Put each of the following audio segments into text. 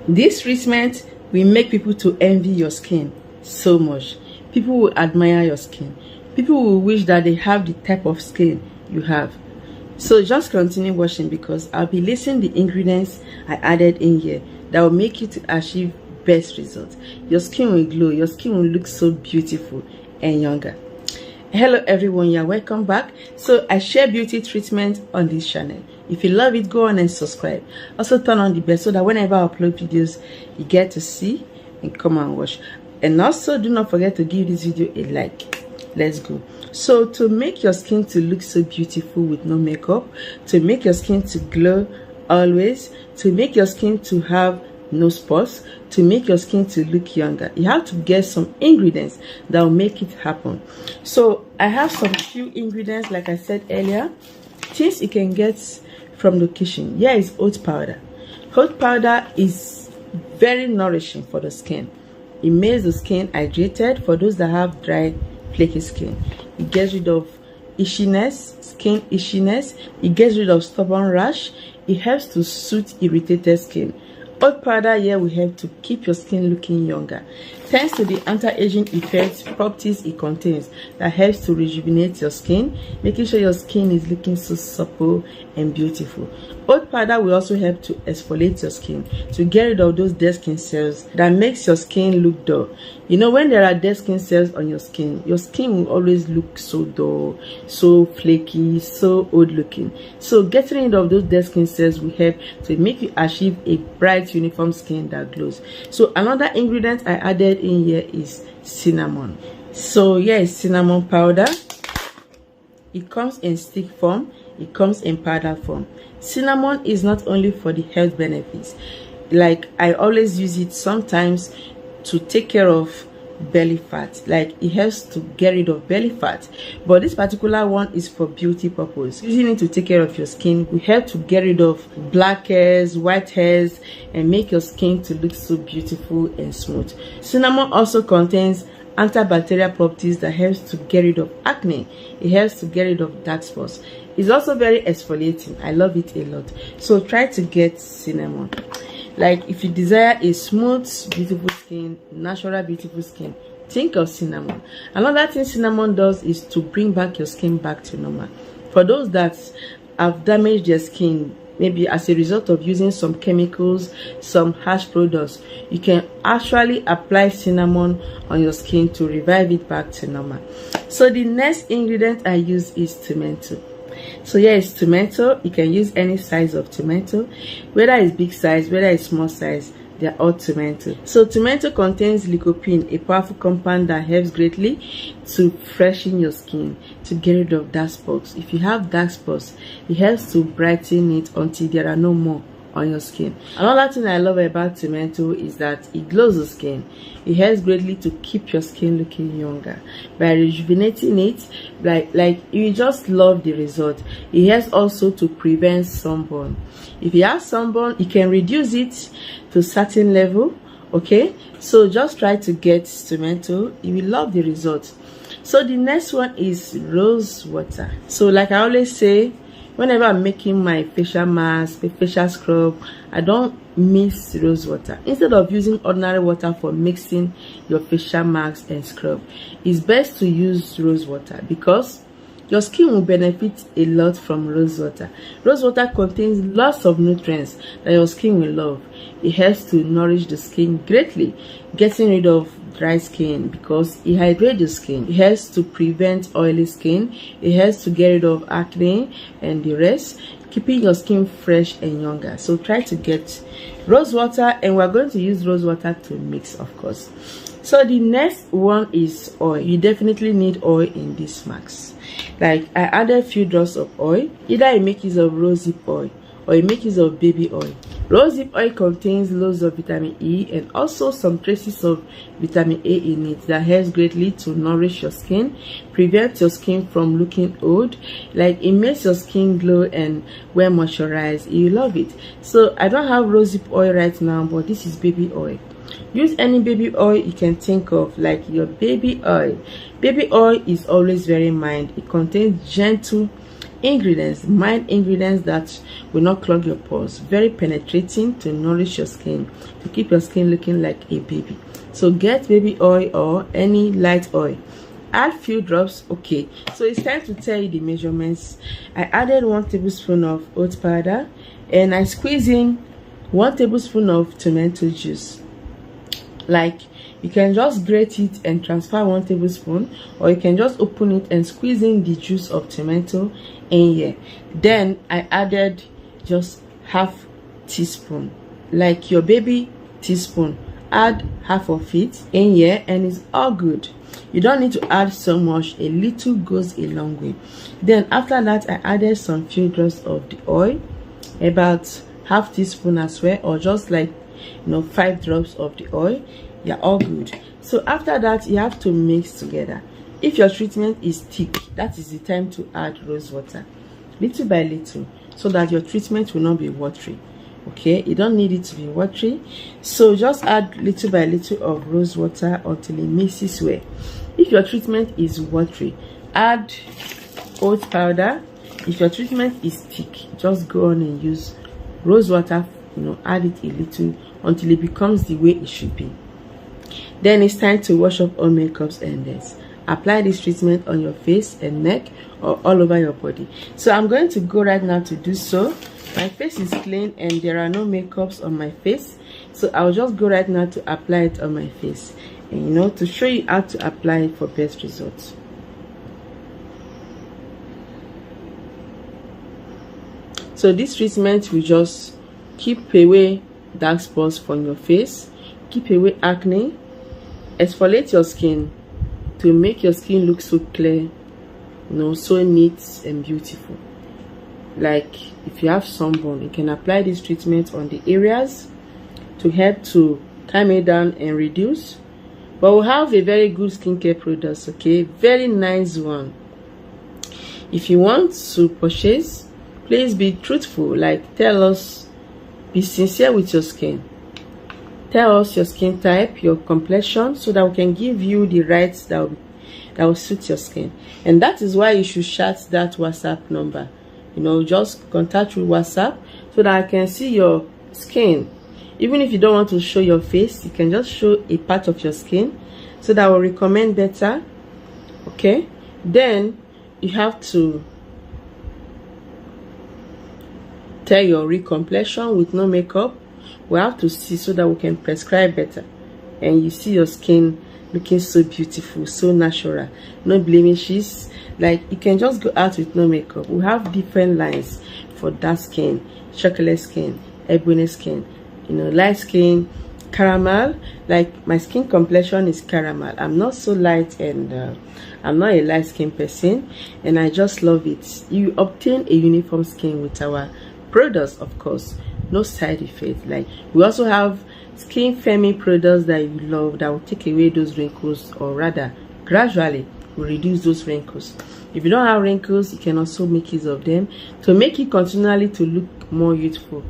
This treatment will make people to envy your skin so much. People will admire your skin. People will wish that they have the type of skin you have. So just continue watching, because I'll be listing the ingredients I added in here that will make you to achieve best results. Your skin will glow. Your skin will look so beautiful and younger. Hello everyone, you're welcome back. So I share beauty treatment on this channel. If you love it, go on and subscribe. Also turn on the bell so that whenever I upload videos, you get to see and come and watch. And also do not forget to give this video a like. Let's go. So to make your skin to look so beautiful with no makeup, to make your skin to glow always, to make your skin to have no spots, to make your skin to look younger, you have to get some ingredients that will make it happen. So I have some few ingredients, like I said earlier, things you can get from the kitchen. Here is oat powder. Oat powder is very nourishing for the skin. It makes the skin hydrated for those that have dry, flaky skin. It gets rid of itchiness, skin itchiness. It gets rid of stubborn rash. It helps to soothe irritated skin. Oat powder here will help to keep your skin looking younger, thanks to the anti-aging effects properties it contains that helps to rejuvenate your skin, making sure your skin is looking so supple and beautiful. Oat powder will also help to exfoliate your skin, to get rid of those dead skin cells that makes your skin look dull. You know, when there are dead skin cells on your skin will always look so dull, so flaky, so old looking. So getting rid of those dead skin cells will help to make you achieve a bright, uniform skin that glows. So another ingredient I added in here is cinnamon. So here is cinnamon powder. It comes in stick form, it comes in powder form. Cinnamon is not only for the health benefits, like I always use it sometimes to take care of belly fat, like it helps to get rid of belly fat, but this particular one is for beauty purpose. Using it to take care of your skin will help to get rid of black hairs, white hairs, and make your skin to look so beautiful and smooth. Cinnamon also contains antibacterial properties that helps to get rid of acne. It helps to get rid of dark spots. It's also very exfoliating. I love it a lot. So try to get cinnamon. Like if you desire a smooth, beautiful skin, natural, beautiful skin, think of cinnamon. Another thing cinnamon does is to bring back your skin back to normal. For those that have damaged their skin, maybe as a result of using some chemicals, some harsh products, you can actually apply cinnamon on your skin to revive it back to normal. So the next ingredient I use is tomato. So here is tomato. You can use any size of tomato, whether it's big size, whether it's small size, they're all tomato. So tomato contains lycopene, a powerful compound that helps greatly to freshen your skin, to get rid of dark spots. If you have dark spots, it helps to brighten it until there are no more on your skin. Another thing I love about tomato is that it glows the skin. It helps greatly to keep your skin looking younger by rejuvenating it. Like you just love the result. It helps also to prevent sunburn. If you have sunburn, you can reduce it to a certain level. Okay, so just try to get tomato. You will love the result. So the next one is rose water. So like I always say, whenever I'm making my facial mask, facial scrub, I don't mix rose water. Instead of using ordinary water for mixing your facial mask and scrub, it's best to use rose water because your skin will benefit a lot from rose water. Rose water contains lots of nutrients that your skin will love. It helps to nourish the skin greatly, getting rid of dry skin because it hydrates the skin. It helps to prevent oily skin. It helps to get rid of acne and the rest, keeping your skin fresh and younger. So try to get rose water, and we're going to use rose water to mix, of course. So the next one is oil. You definitely need oil in this mask. Like I added a few drops of oil. Either you make use of rosehip oil or you make use of baby oil. Rosehip oil contains loads of vitamin E and also some traces of vitamin A in it that helps greatly to nourish your skin, prevent your skin from looking old. Like it makes your skin glow, and when moisturized, you love it. So I don't have rosehip oil right now, but this is baby oil. Use any baby oil you can think of, like your baby oil. Baby oil is always very mild. It contains gentle ingredients, mild ingredients that will not clog your pores, very penetrating to nourish your skin, to keep your skin looking like a baby. So get baby oil or any light oil, add few drops. Okay, so it's time to tell you the measurements. I added 1 tablespoon of oat powder, and I squeeze in 1 tablespoon of tomato juice. Like, you can just grate it and transfer 1 tablespoon, or you can just open it and squeeze in the juice of tomato in here. Then I added just half teaspoon, like your baby teaspoon, add half of it in here, and it's all good. You don't need to add so much, a little goes a long way. Then after that, I added some few drops of the oil, about half teaspoon as well, or just like 5 drops of the oil. You're all good. So after that, you have to mix together. If your treatment is thick, that is the time to add rose water, little by little, so that your treatment will not be watery. Okay, you don't need it to be watery, so just add little by little of rose water until it mixes well. If your treatment is watery, add oat powder. If your treatment is thick, just go on and use rose water, add it a little until it becomes the way it should be. Then it's time to wash off all makeups and ends. Apply this treatment on your face and neck, or all over your body. So I'm going to go right now to do so. My face is clean and there are no makeups on my face, so I'll just go right now to apply it on my face, and to show you how to apply it for best results. So this treatment will just keep away dark spots from your face, keep away acne, exfoliate your skin to make your skin look so clear, so neat and beautiful. Like if you have sunburn, you can apply this treatment on the areas to help to calm it down and reduce. But we have a very good skincare products, okay, very nice one. If you want to purchase, please be truthful, like tell us, be sincere with your skin. Tell us your skin type, your complexion, so that we can give you the right that will suit your skin. And that is why you should chat that WhatsApp number. Just contact through WhatsApp so that I can see your skin. Even if you don't want to show your face, you can just show a part of your skin so that I will recommend better. Okay, then you have to tell your real complexion with no makeup. We have to see so that we can prescribe better, and you see your skin looking so beautiful, so natural, no blemishes. Like you can just go out with no makeup. We have different lines for dark skin, chocolate skin, ebony skin, light skin, caramel. Like my skin complexion is caramel. I'm not so light, and I'm not a light skin person, and I just love it. You obtain a uniform skin with our products, of course, no side effects. Like we also have skin firming products that you love that will take away those wrinkles, or rather gradually will reduce those wrinkles. If you don't have wrinkles, you can also make use of them to make it continually to look more youthful.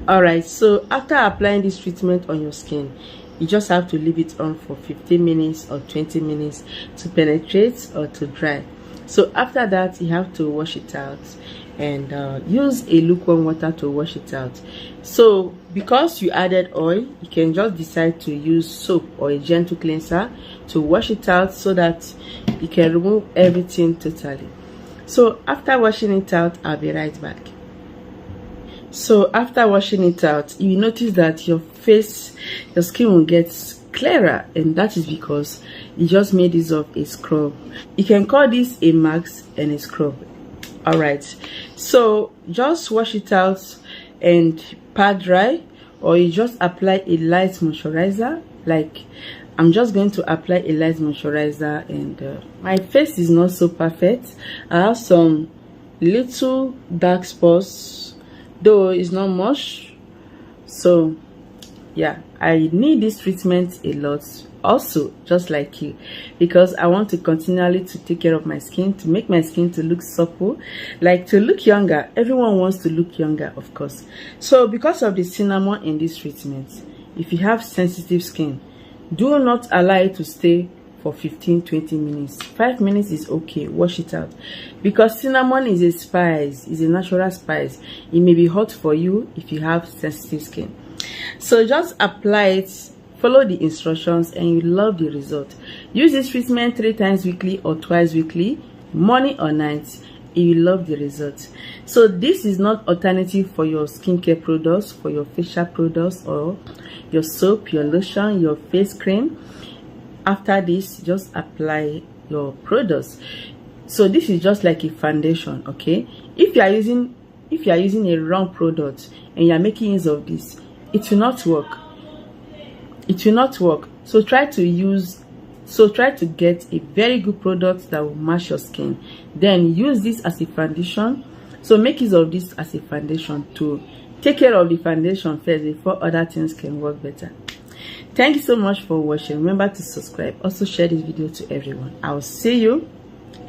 All right, so after applying this treatment on your skin, you just have to leave it on for 15 minutes or 20 minutes to penetrate or to dry. So after that, you have to wash it out, and use a lukewarm water to wash it out. So because you added oil, you can just decide to use soap or a gentle cleanser to wash it out so that you can remove everything totally. So after washing it out, I'll be right back. So after washing it out, you notice that your skin will get clearer, and that is because you just made use of a scrub. You can call this a mask and a scrub. All right, so just wash it out and pat dry, or you just apply a light moisturizer. Like I'm just going to apply a light moisturizer, and my face is not so perfect. I have some little dark spots, though it's not much. So yeah, I need this treatment a lot also, just like you, because I want to continually to take care of my skin, to make my skin to look supple, like to look younger. Everyone wants to look younger, of course. So because of the cinnamon in this treatment, if you have sensitive skin, do not allow it to stay for 15-20 minutes. 5 minutes is okay. Wash it out, because cinnamon is a spice, is a natural spice. It may be hot for you if you have sensitive skin. So just apply it, follow the instructions, and you love the result. Use this treatment 3 times weekly or twice weekly, morning or night. You love the results. So this is not alternative for your skincare products, for your facial products, or your soap, your lotion, your face cream. After this, just apply your products. So this is just like a foundation, okay? If you are using a wrong product and you are making use of this, it will not work. It will not work. So try to get a very good product that will match your skin. Then use this as a foundation. So make use of this as a foundation to take care of the foundation first before other things can work better. Thank you so much for watching. Remember to subscribe. Also share this video to everyone. I will see you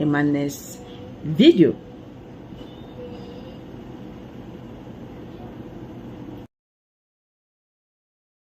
in my next video.